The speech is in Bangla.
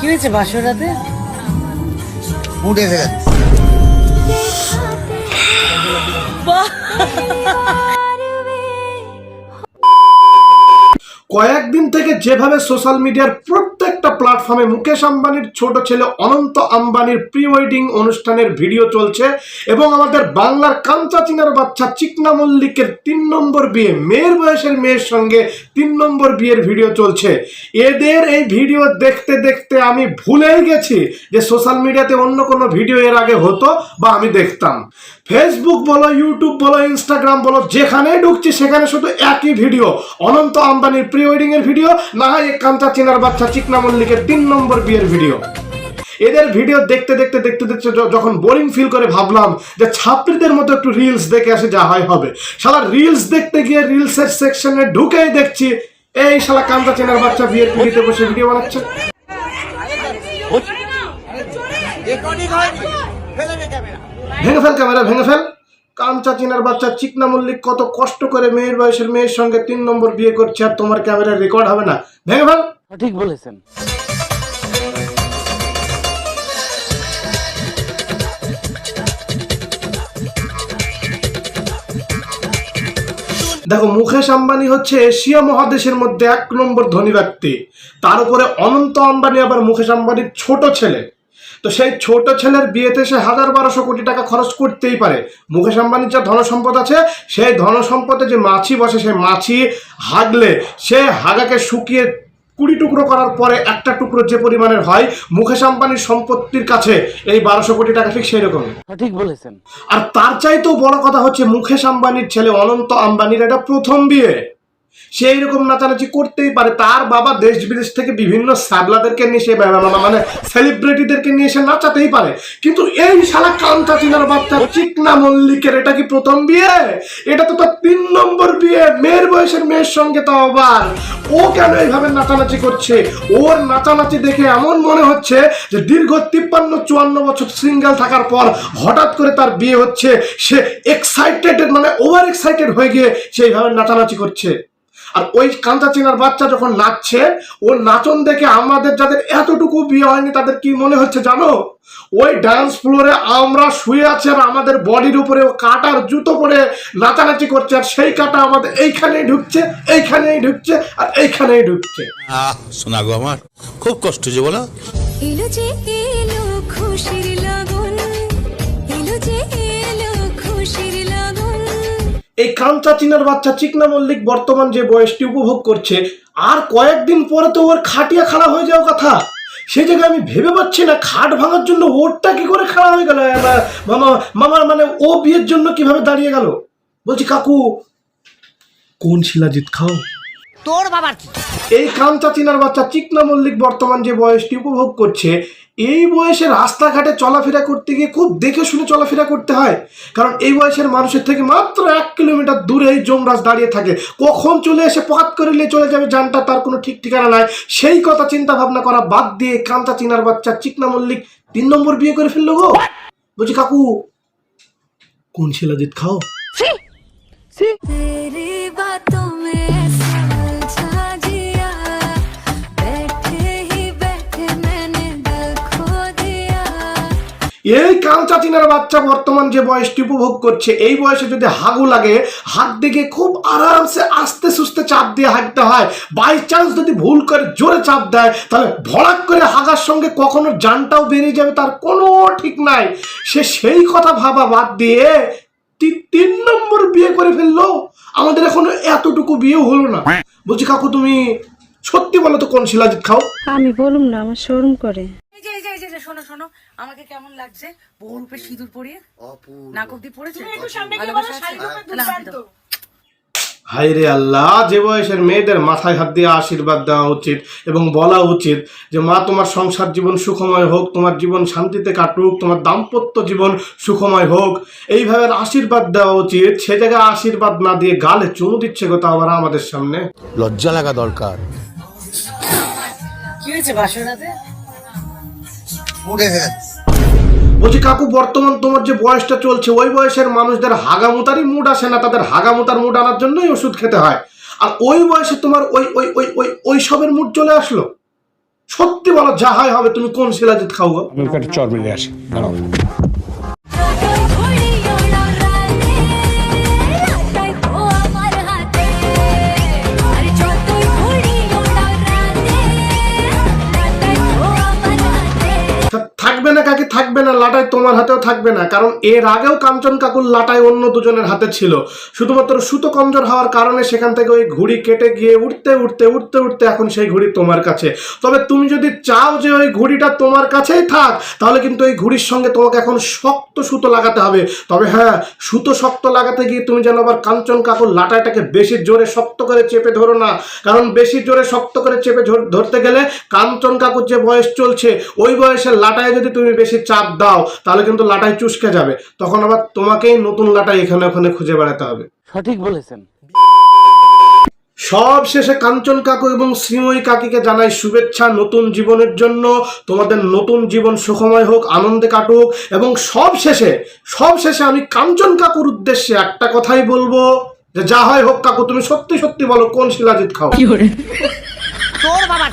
কি হয়েছে বাসরাতে? মুড এসে গেছে। কয়েকদিন থেকে যেভাবে সোশ্যাল মিডিয়ার প্রত্যেকটা প্ল্যাটফর্মে মুকেশ আম্বানির ছোট ছেলে অনন্ত আম্বানির প্রি ওয়েডিং অনুষ্ঠানের ভিডিও চলছে এবং আমাদের বাংলার কাঞ্চা চিনার বাচ্চা চিকনা মল্লিকের 3 নম্বর বিয়ে, মেয়ের বয়সের মেয়ের সঙ্গে 3 নম্বর বিয়ের ভিডিও চলছে। এদের এই ভিডিও দেখতে দেখতে আমি ভুলেই গেছি যে সোশ্যাল মিডিয়াতে অন্য কোনো ভিডিও এর আগে হতো বা আমি দেখতাম। ফেসবুক বলো, ইউটিউব বলো, ইনস্টাগ্রাম বলো, যেখানে ঢুকছি সেখানে শুধু একই ভিডিও, অনন্ত আম্বানির প্রি ওয়েডিং এর ভিডিও, না হয় কাঞ্চা চিনার বাচ্চা চিকনা মল্লিকের 3 নম্বর বিয়ের ভিডিও। এদের ভিডিও দেখতে দেখতে যখন বোরিং ফিল করে ভাবলাম যে ছাত্রীদের মতো একটু রিলস দেখে আসে, যা হয় হবে। শালা রিলস দেখতে গিয়ে রিলসের সেকশনে ঢুকেই দেখছি এই শালা কাঞ্চা চিনার বাচ্চা বিয়ের পিড়িতে বসে ভিডিও বানাচ্ছে। ভেঙে ফেল ক্যামেরা, ভেঙে ফেল। কাঞ্চা চিনার বাচ্চা চিকনা মল্লিক কত কষ্ট করে মেয়ের বয়সের মেয়ের সঙ্গে 3 নম্বর বিয়ে করছে, আর তোমার ক্যামেরা রেকর্ড হবে না? ভেঙে ফেল। ঠিক বলেছেন। দেখো, মুকেশ আম্বানি হচ্ছে এশিয়া মহাদেশের মধ্যে 1 নম্বর ধনী ব্যক্তি। তার উপরে অনন্ত আম্বানি আবার মুকেশ আম্বানির ছোট ছেলে। তো সেই ছোট ছেলের বিয়েতে সে 1000-1200 কোটি টাকা খরচ করতেই পারে। মুকেশ আম্বানির যা ধনসম্পদ আছে, সেই ধনসম্পদে যে মাছি বসে, সেই মাছি হাগলে সে হাগাকে শুকিয়ে 20 টুকরো করার পরে একটা টুকরো যে পরিমাণের হয়, মুকেশ আম্বানির সম্পত্তির কাছে এই 1200 কোটি টাকা ঠিক সেই রকম। ঠিক বলেছেন। আর তার চাইতেও বড় কথা হচ্ছে মুকেশ আম্বানির ছেলে অনন্ত আম্বানির এটা প্রথম বিয়ে। সেই রকম নাচানাচি করতেই পারে। তার বাবা দেশ বিদেশ থেকে বিভিন্ন সাবলাদেরকে নিয়ে সে মানে সেলিব্রিটিদেরকে নিয়ে সে নাচাতেই পারে, কিন্তু এই শালা কাঞ্চা চিনার বাচ্চা চিকনা মল্লিকের এটা কি প্রথম বিয়ে? এটা তো তার 3 নম্বর বিয়ে, মেয়ের বয়সের মেয়ের সঙ্গে। তাও আবার ও কেন এইভাবে নাচানাচি করছে? ওর নাচানাচি দেখে এমন মনে হচ্ছে যে দীর্ঘ 53-54 বছর সিঙ্গেল থাকার পর হঠাৎ করে তার বিয়ে হচ্ছে, সে এক্সাইটেড, মানে ওভার এক্সাইটেড হয়ে গিয়ে সেইভাবে নাচানাচি করছে। আর ওই কাঞ্চা চিনার বাচ্চা যখন নাচছে, ওর নাচন দেখে আমাদের যাদের এতটুকু বিয়ে হয়নি তাদের কি মনে হচ্ছে জানো? ওই ডান্স ফ্লোরে আমরা শুয়ে আছি আর আমাদের বডির উপরে ও কাটার জুতো পরে নাচানাচি করছে, আর সেই কাটা আমাদের এইখানেই ঢুকছে, এইখানেই ঢুকছে, আর এইখানেই ঢুকছে। শোনা গো, আমার খুব কষ্ট যে বলো। এলো যে এলো খুশির লাগন, এলো যে এলো খুশির লাগন। এই কাঞ্চা চিনার বাচ্চা চিকনা মল্লিক বর্তমান যে বয়সটি উপভোগ করছে, আর কয়েকদিন পরে তো ওর খাটিয়া খাড়া হয়ে যাওয়ার কথা। সেই জায়গায় আমি ভেবে পাচ্ছি না খাট ভাঙার জন্য ওরটা কি করে খাড়া হয়ে গেল। মামার মানে ও বিয়ের জন্য কিভাবে দাঁড়িয়ে গেল? বলছি কাকু, কোন শিলাজিৎ খাও তোর বাবার কি? এই কাঞ্চা চিনার বাচ্চা চিকনা মল্লিক বর্তমান যে বয়সটি উপভোগ করছে, এই বয়সে রাস্তাঘাটে চলাফেরা করতে গিয়ে খুব দেখে শুনে চলাফেরা করতে হয়। কারণ এই বয়সের মানুষের থেকে মাত্র 1 কিলোমিটার দূরে এই যমরাজ দাঁড়িয়ে থাকে। কখন চলে এসে পকাত করে নিয়ে চলে যাবে জানটা তার কোনো ঠিক ঠিকানা নাই। সেই কথা চিন্তা ভাবনা করা বাদ দিয়ে কাঞ্চা চিনার বাচ্চা চিকনা মল্লিক 3 নম্বর বিয়ে করে ফেললো গো। বলছি কাকু, কোন শিলাজিৎ খাও? तेरी बातों में ऐसा उलझा दिया, बैठे ही बैठे मैंने दिल खो दिया। এই কাঞ্চা চিনার বাচ্চা বর্তমান যে বয়সটি উপভোগ করছে, এই বয়সে যদি হাগু লাগে, হাত দিকে খুব আরামসে আস্তে সুস্তে চাপ দিয়ে হাঁটতে হয়। বাই চান্স যদি ভুল করে জোরে চাপ দেয়, তাহলে ভড়াক করে হাগার সঙ্গে কখনো জানটাও বেরিয়ে যাবে, তার কোনো ঠিক নাই। সে সেই কথা ভাবা বাদ দিয়ে 3 নম্বর বিয়ে করে ফেললো। আমাদের এখনো এতটুকু বিয়ে হলো না। বলছি কাকু, তুমি সত্যি বলো তো কোন শিলাজিৎ খাও? আমি বলুম না, আমার শরম করে। এই যে শোনো শোনো, আমাকে কেমন লাগছে বউ রূপে সিঁদুর পরিয়ে? নাক অব্দি পড়েছে? ভালোবাসা আছে? তাহলে হাত দাও। হায় রে আল্লাহ, যে বয়সের মেয়েদের মাথায় হাত দিয়ে আশীর্বাদ দেওয়া উচিত এবং বলা উচিত যে মা, তোমার সংসার জীবন সুখময় হোক, তোমার জীবন শান্তিতে কাটুক, তোমার দাম্পত্য জীবন সুখময় হোক, এইভাবে আশীর্বাদ দেওয়া উচিত। সে জায়গায় আশীর্বাদ না দিয়ে গালে চুমু দিচ্ছে কথা আবার আমাদের সামনে। লজ্জা লাগা দরকার। কি হয়েছে বাসরাতে? মুড এসে গেছে। বলছি কাকু, বর্তমান তোমার যে বয়সটা চলছে, ওই বয়সের মানুষদের হাগামুতারই মুড আসে না, তাদের হাগামুতার মুড আনার জন্যই ওষুধ খেতে হয়। আর ওই বয়সে তোমার ওই ওই ওই ওই ওই সবের মুড চলে আসলো। সত্যি বলো, যা হয় হবে, তুমি কোন শিলাজিৎ খাও গো? আমি ওকে একটা চর মেরে আসি, দাঁড়াও। ঘুড়ি ওড়াও রাতে লাটাই তো আমার হাতে আরে যতই ঘুড়ি ওড়াও রাতে লাটাই তো আমার হাতে থাকবে না কাকি, থাকবে না, লাটাই তোমার হাতেও থাকবে না। কারণ এর আগেও কাঞ্চন কাকুর লাটাই অন্য দুজনের হাতে ছিল, শুধুমাত্র সুতো কমজোর হওয়ার কারণে সেখান থেকে ওই ঘুড়ি কেটে গিয়ে উঠতে উঠতে উঠতে উঠতে এখন সেই ঘুড়ি তোমার কাছে। তবে তুমি যদি চাও যে ওই ঘুড়িটা তোমার কাছেই থাক, তাহলে কিন্তু ওই ঘুড়ির সঙ্গে তোমাকে এখন শক্ত সুতো লাগাতে হবে। তবে হ্যাঁ, সুতো শক্ত লাগাতে গিয়ে তুমি যেন আবার কাঞ্চন কাকুর লাটাইটাকে বেশি জোরে শক্ত করে চেপে ধরো না, কারণ বেশি জোরে শক্ত করে চেপে ধরতে গেলে কাঞ্চন কাকুর যে বয়স চলছে ওই বয়সের লাটাই যদি তুমি বেশি চাপ দাও তাহলে কিন্তু লাটাই চুষকে যাবে, তখন আবার তোমাকেই নতুন লাটাই এখানে ওখানে খুঁজে বেড়াতে হবে। সঠিক বলেছেন। সব শেষে কাঞ্চন কাকু এবং শ্রীময়ী কাকিকে জানাই শুভেচ্ছা নতুন জীবনের জন্য। তোমাদের নতুন জীবন সুখময় হোক, আনন্দে কাটুক। এবং সব শেষে আমি কাঞ্চন কাকুর উদ্দেশ্যে একটা কথাই বলবো, যে যা হয় হোক কাকু, তুমি সত্যি সত্যি বলো কোন শিলাজিৎ খাও? তোর বাবা